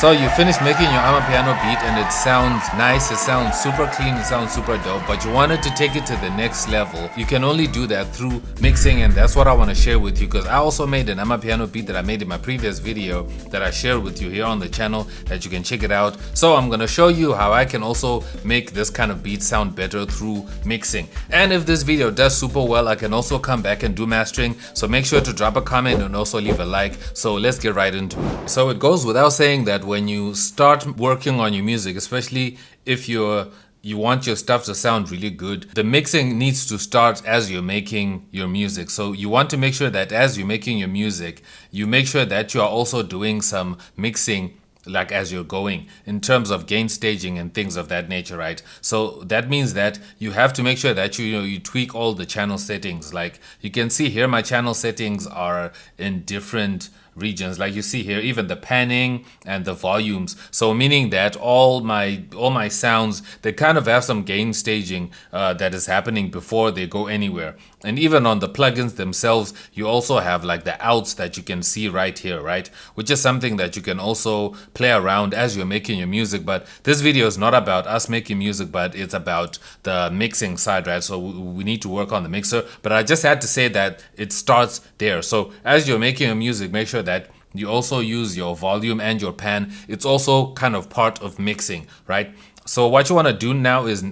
So you finish making your Amapiano beat and it sounds nice, it sounds super clean, it sounds super dope, but you wanted to take it to the next level. You can only do that through mixing, and that's what I want to share with you, because I also made an Amapiano beat that I made in my previous video that I shared with you here on the channel that you can check it out. So I'm going to show you how I can also make this kind of beat sound better through mixing. And if this video does super well, I can also come back and do mastering. So make sure to drop a comment and also leave a like. So let's get right into it. So it goes without saying that when you start working on your music, especially if you want your stuff to sound really good, the mixing needs to start as you're making your music. So you want to make sure that as you're making your music, you make sure that you are also doing some mixing like as you're going, in terms of gain staging and things of that nature, right? So that means that you have to make sure that you tweak all the channel settings. Like you can see here, my channel settings are in different regions, like you see here, even the panning and the volumes. So meaning that all my sounds, they kind of have some gain staging that is happening before they go anywhere. And even on the plugins themselves, you also have like the outs that you can see right here, right? Which is something that you can also play around as you're making your music. But this video is not about us making music, but it's about the mixing side, right? So we need to work on the mixer. But I just had to say that it starts there. So as you're making your music, make sure that you also use your volume and your pan. It's also kind of part of mixing, right? So what you want to do now is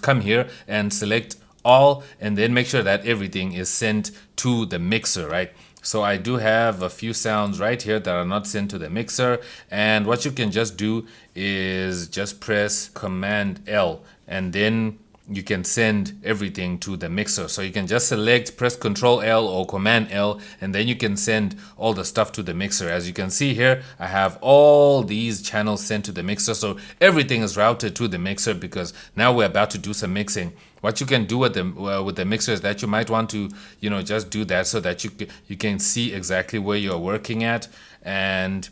come here and select all, and then make sure that everything is sent to the mixer, right? So I do have a few sounds right here that are not sent to the mixer, and what you can just do is just press Command L, and then you can send everything to the mixer. So you can just select, press Control L or Command L, and then you can send all the stuff to the mixer. As you can see here, I have all these channels sent to the mixer. So everything is routed to the mixer because now we're about to do some mixing. What you can do with the mixer is that you might want to, just do that so that you can see exactly where you're working at. And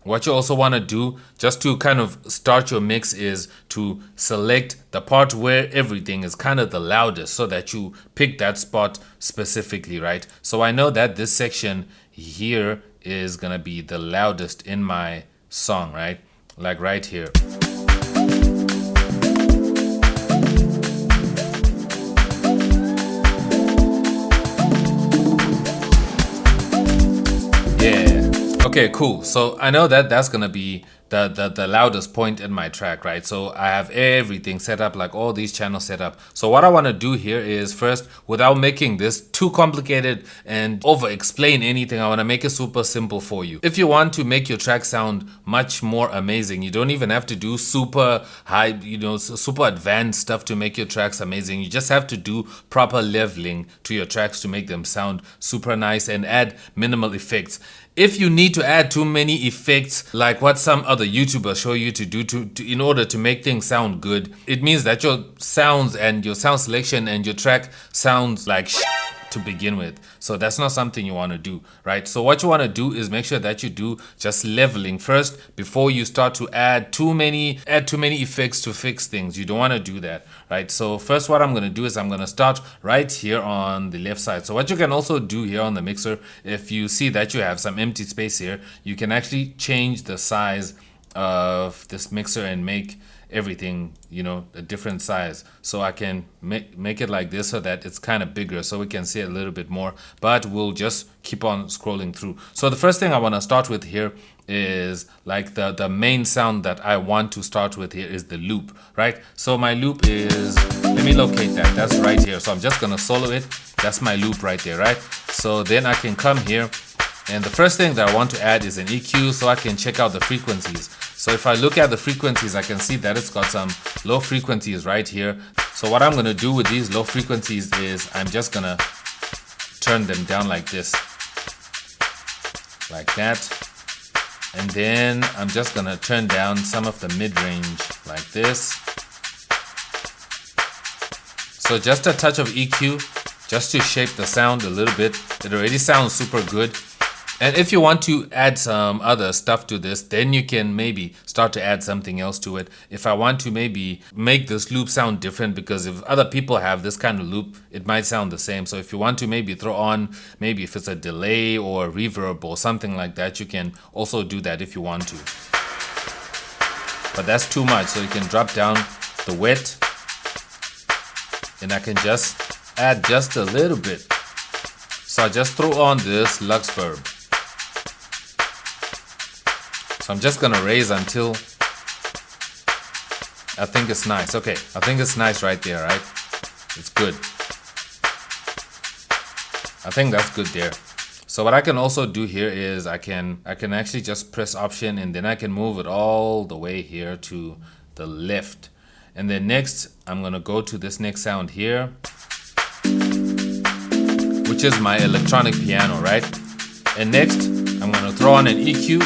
what you also want to do, just to kind of start your mix, is to select the part where everything is kind of the loudest so that you pick that spot specifically, right? So I know that this section here is going to be the loudest in my song, right? Like right here. Okay, cool. So I know that that's gonna be the loudest point in my track, right? So I have everything set up, like all these channels set up. So what I want to do here is, first, without making this too complicated and over explain anything, I want to make it super simple for you. If you want to make your track sound much more amazing, you don't even have to do super high, super advanced stuff to make your tracks amazing. You just have to do proper leveling to your tracks to make them sound super nice and add minimal effects. If you need to add too many effects, like what some other YouTubers show you to do in order to make things sound good, it means that your sounds and your sound selection and your track sounds like to begin with. So that's not something you want to do, right? So what you want to do is make sure that you do just leveling first before you start to add too many effects to fix things. You don't want to do that, right? So first what I'm going to do is I'm going to start right here on the left side. So what you can also do here on the mixer, if you see that you have some empty space here, you can actually change the size of this mixer and make everything a different size. So I can make it like this so that it's kind of bigger so we can see it a little bit more, but we'll just keep on scrolling through. So the first thing I want to start with here is like the main sound that I want to start with here is the loop, right? So my loop is, let me locate that's right here. So I'm just gonna solo it. That's my loop right there, right? So then I can come here, and the first thing that I want to add is an EQ so I can check out the frequencies. So if I look at the frequencies, I can see that it's got some low frequencies right here. So what I'm going to do with these low frequencies is I'm just going to turn them down like this, like that. And then I'm just going to turn down some of the mid-range like this. So just a touch of EQ just to shape the sound a little bit. It already sounds super good. And if you want to add some other stuff to this, then you can maybe start to add something else to it. If I want to maybe make this loop sound different, because if other people have this kind of loop, it might sound the same. So if you want to maybe throw on, maybe if it's a delay or a reverb or something like that, you can also do that if you want to. but that's too much. So you can drop down the wet, and I can just add just a little bit. So I just throw on this Lux Verb. So I'm just gonna raise until I think it's nice. Okay, I think it's nice right there, right? It's good. I think that's good there. So what I can also do here is I can actually just press Option, and then I can move it all the way here to the left. And then next, I'm gonna go to this next sound here, which is my electronic piano, right? And next, I'm gonna throw on an EQ.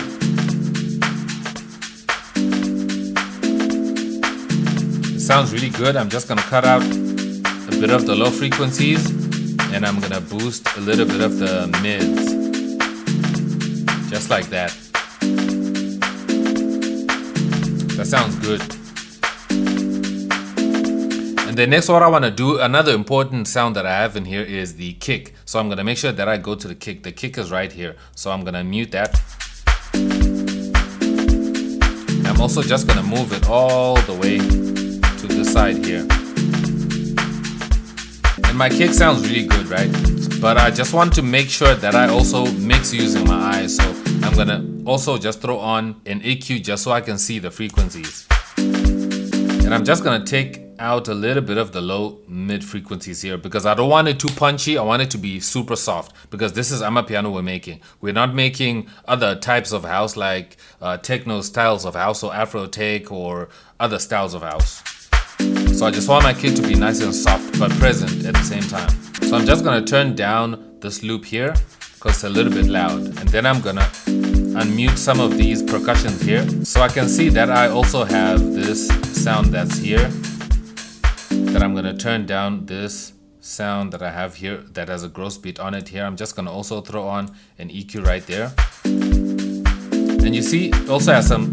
It sounds really good. I'm just gonna cut out a bit of the low frequencies, and I'm gonna boost a little bit of the mids, just like that. That sounds good. And then next, what I want to do, another important sound that I have in here is the kick. So I'm going to make sure that I go to the kick. The kick is right here. So I'm going to mute that. I'm also just going to move it all the way to this side here. And my kick sounds really good, right? But I just want to make sure that I also mix using my eyes. So I'm going to also just throw on an EQ just so I can see the frequencies. And I'm just going to take out a little bit of the low mid frequencies here because I don't want it too punchy. I want it to be super soft because this is Amapiano we're making. We're not making other types of house like techno styles of house or Afro tech or other styles of house. So I just want my kick to be nice and soft but present at the same time. So I'm just going to turn down this loop here because it's a little bit loud. And then I'm going to unmute some of these percussions here. So I can see that I also have this sound that's here. That I'm going to turn down this sound that I have here that has a gross beat on it here. I'm just going to also throw on an EQ right there. And you see it also has some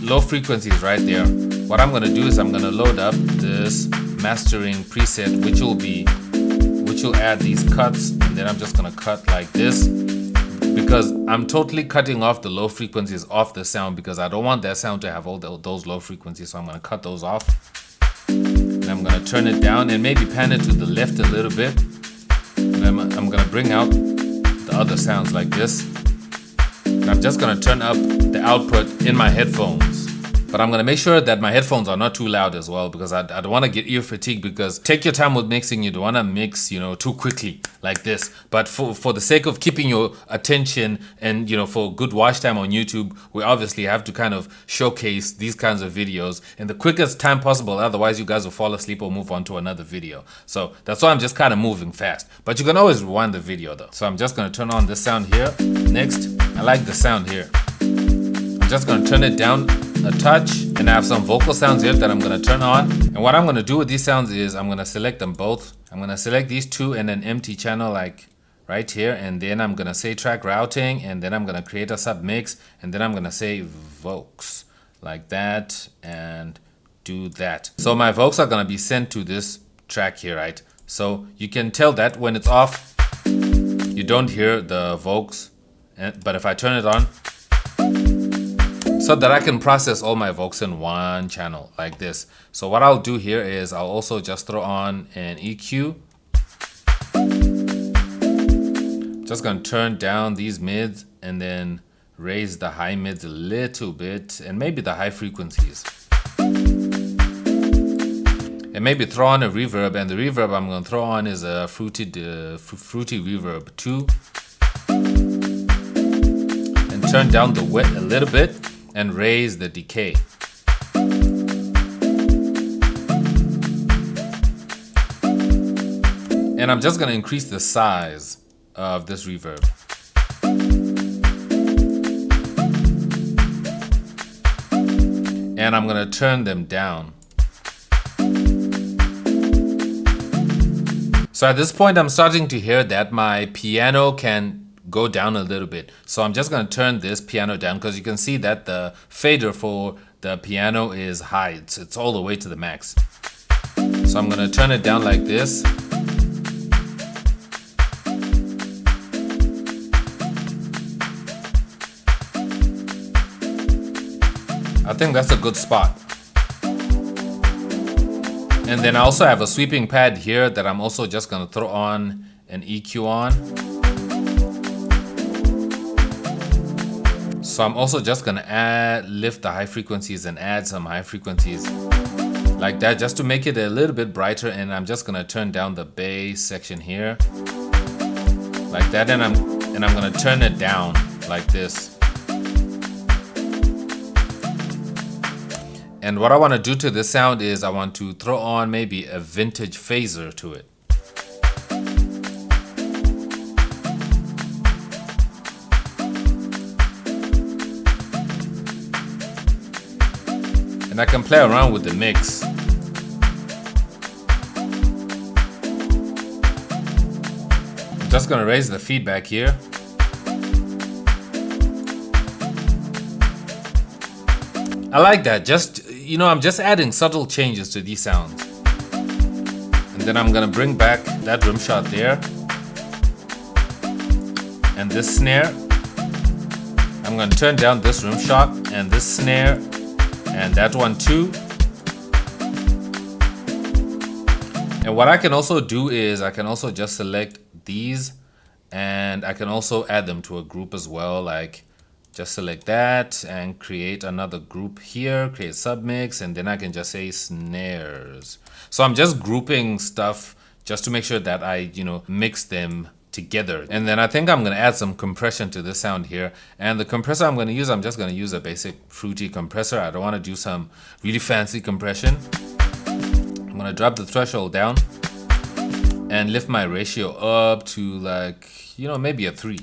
low frequencies right there. What I'm going to do is I'm going to load up this mastering preset which will add these cuts, and then I'm just going to cut like this because I'm totally cutting off the low frequencies off the sound because I don't want that sound to have all those low frequencies, so I'm going to cut those off. And I'm going to turn it down and maybe pan it to the left a little bit. And I'm going to bring out the other sounds like this. And I'm just going to turn up the output in my headphones. But I'm going to make sure that my headphones are not too loud as well because I don't want to get ear fatigue because take your time with mixing. You don't want to mix, too quickly like this. But for the sake of keeping your attention and, for good watch time on YouTube, we obviously have to kind of showcase these kinds of videos in the quickest time possible. Otherwise, you guys will fall asleep or move on to another video. So that's why I'm just kind of moving fast. But you can always rewind the video though. So I'm just going to turn on this sound here. Next, I like the sound here. I'm just going to turn it down a touch, and I have some vocal sounds here that I'm going to turn on. And what I'm going to do with these sounds is I'm going to select them both. I'm going to select these two and an empty channel like right here, and then I'm going to say track routing, and then I'm going to create a sub mix, and then I'm going to say Vox like that and do that. So my Vox are going to be sent to this track here, right? So you can tell that when it's off you don't hear the Vox, but if I turn it on, so that I can process all my Vox in one channel like this. So what I'll do here is I'll also just throw on an EQ. Just gonna turn down these mids and then raise the high mids a little bit and maybe the high frequencies. And maybe throw on a reverb, and the reverb I'm gonna throw on is a fruity reverb 2. And turn down the wet a little bit and raise the decay. And I'm just going to increase the size of this reverb. And I'm going to turn them down. So at this point, I'm starting to hear that my piano can go down a little bit. So I'm just going to turn this piano down because you can see that the fader for the piano is high. It's all the way to the max. So I'm going to turn it down like this. I think that's a good spot. And then I also have a sweeping pad here that I'm also just gonna throw on an EQ on. So I'm also just gonna lift the high frequencies and add some high frequencies like that, just to make it a little bit brighter. And I'm just gonna turn down the bass section here like that, and I'm gonna turn it down like this. And what I want to do to this sound is I want to throw on maybe a vintage phaser to it. And I can play around with the mix. I'm just gonna raise the feedback here. I like that. Just, you know, I'm just adding subtle changes to these sounds. And then I'm gonna bring back that rim shot there. And this snare. I'm gonna turn down this rim shot and this snare and that one too. And what I can also do is I can also just select these, and I can also add them to a group as well. Like, just select that and create another group here, create submix, and then I can just say snares. So I'm just grouping stuff just to make sure that I, you know, mix them together. And then I think I'm gonna add some compression to this sound here. And the compressor I'm gonna use, I'm just gonna use a basic fruity compressor. I don't wanna do some really fancy compression. I'm gonna drop the threshold down and lift my ratio up to, like, you know, maybe a 3.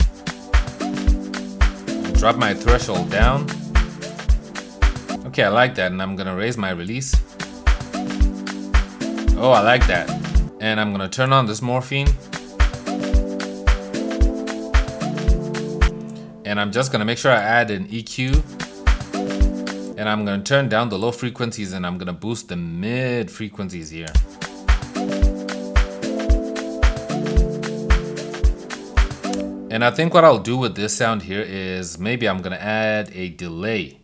Drop my threshold down. Okay, I like that, and I'm gonna raise my release. Oh, I like that. And I'm gonna turn on this morphine. And I'm just gonna make sure I add an EQ. And I'm gonna turn down the low frequencies, and I'm gonna boost the mid frequencies here. And I think what I'll do with this sound here is maybe I'm gonna add a delay.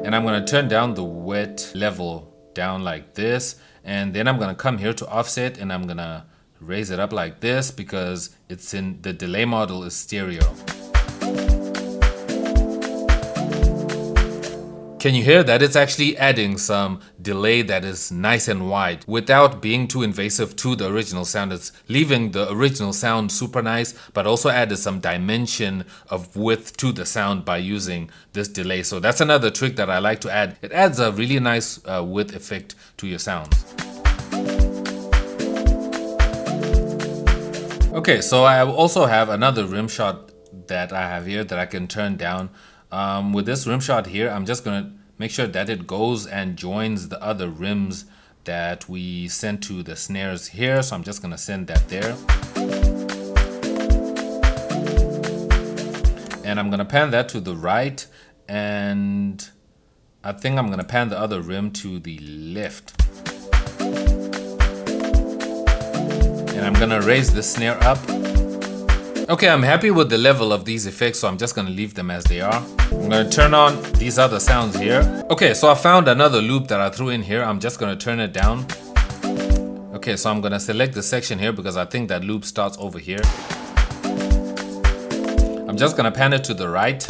And I'm gonna turn down the wet level down like this. And then I'm gonna come here to offset, and I'm gonna raise it up like this because it's in the delay model is stereo. Can you hear that? It's actually adding some delay that is nice and wide without being too invasive to the original sound. It's leaving the original sound super nice, but also added some dimension of width to the sound by using this delay. So that's another trick that I like to add. It adds a really nice width effect to your sounds. Okay, so I also have another rim shot that I have here that I can turn down. With this rim shot here, I'm just gonna make sure that it goes and joins the other rims that we sent to the snares here. So I'm just gonna send that there. And I'm gonna pan that to the right, and I think I'm gonna pan the other rim to the left. And I'm gonna raise the snare up. Okay, I'm happy with the level of these effects, so I'm just gonna leave them as they are. I'm gonna turn on these other sounds here. Okay, so I found another loop that I threw in here. I'm just gonna turn it down. Okay, so I'm gonna select the section here because I think that loop starts over here. I'm just gonna pan it to the right.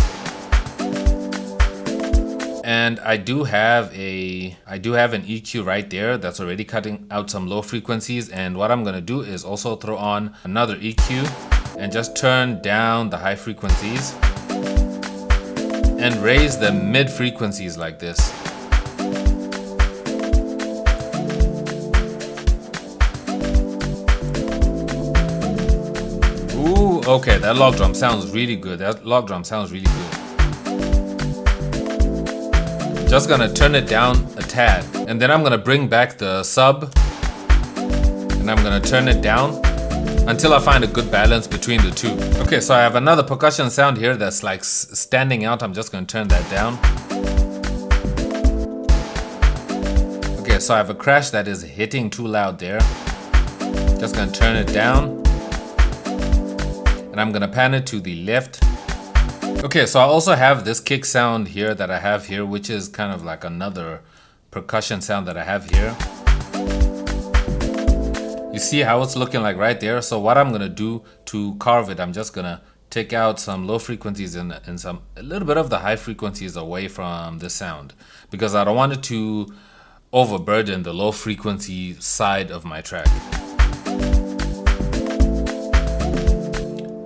And I do have an EQ right there that's already cutting out some low frequencies. And what I'm gonna do is also throw on another EQ and just turn down the high frequencies and raise the mid frequencies like this. Ooh, okay, that log drum sounds really good. That log drum sounds really good. Just gonna turn it down a tad, and then I'm gonna bring back the sub, and I'm gonna turn it down until I find a good balance between the two. Okay, so I have another percussion sound here that's like standing out. I'm just gonna turn that down. Okay, so I have a crash that is hitting too loud there. Just gonna turn it down. And I'm gonna pan it to the left. Okay, so I also have this kick sound here that I have here, which is kind of like another percussion sound that I have here. You see how it's looking like right there? So what I'm gonna do to carve it, I'm just gonna take out some low frequencies and a little bit of the high frequencies away from the sound, because I don't want it to overburden the low frequency side of my track.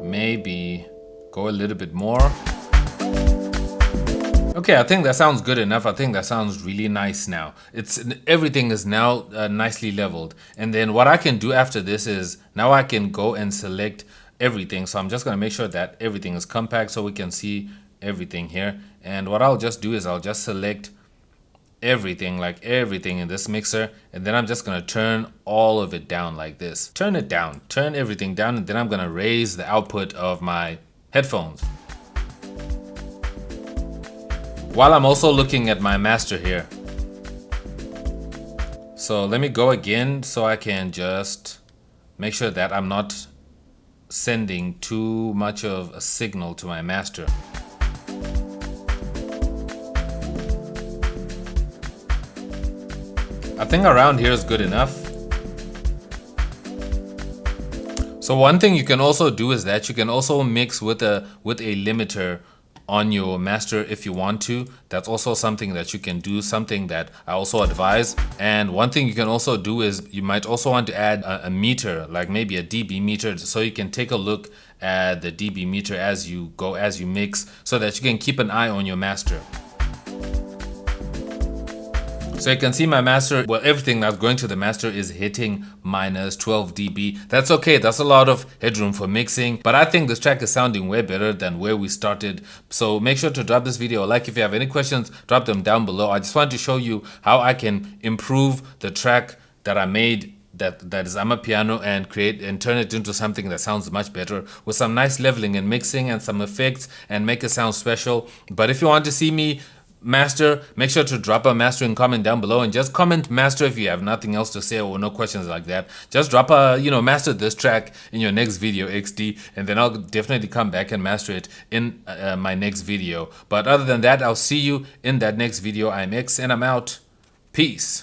Maybe go a little bit more. Okay, I think that sounds good enough. I think that sounds really nice now. Everything is now nicely leveled. And then what I can do after this is now I can go and select everything. So I'm just going to make sure that everything is compact so we can see everything here. And what I'll just do is I'll just select everything, like everything in this mixer, and then I'm just going to turn all of it down like this. Turn it down, turn everything down, and then I'm going to raise the output of my headphones, while I'm also looking at my master here. So let me go again so I can just make sure that I'm not sending too much of a signal to my master. I think around here is good enough. So one thing you can also do is that you can also mix with a limiter on your master if you want to. That's also something that you can do, something that I also advise. And one thing you can also do is you might also want to add a meter, like maybe a dB meter, so you can take a look at the dB meter as you go, as you mix, so that you can keep an eye on your master. So you can see my master, well, everything that's going to the master is hitting minus 12 dB. That's okay, that's a lot of headroom for mixing, but I think this track is sounding way better than where we started. So make sure to drop this video a like. If you have any questions, drop them down below. I just want to show you how I can improve the track that I made that is Amapiano and create and turn it into something that sounds much better with some nice leveling and mixing and some effects and make it sound special. But if you want to see me master, make sure to drop a mastering comment down below, and just comment master if you have nothing else to say or no questions like that. Just drop a master this track in your next video, XD, and then I'll definitely come back and master it in my next video. But other than that, I'll see you in that next video. I'm X and I'm out. Peace.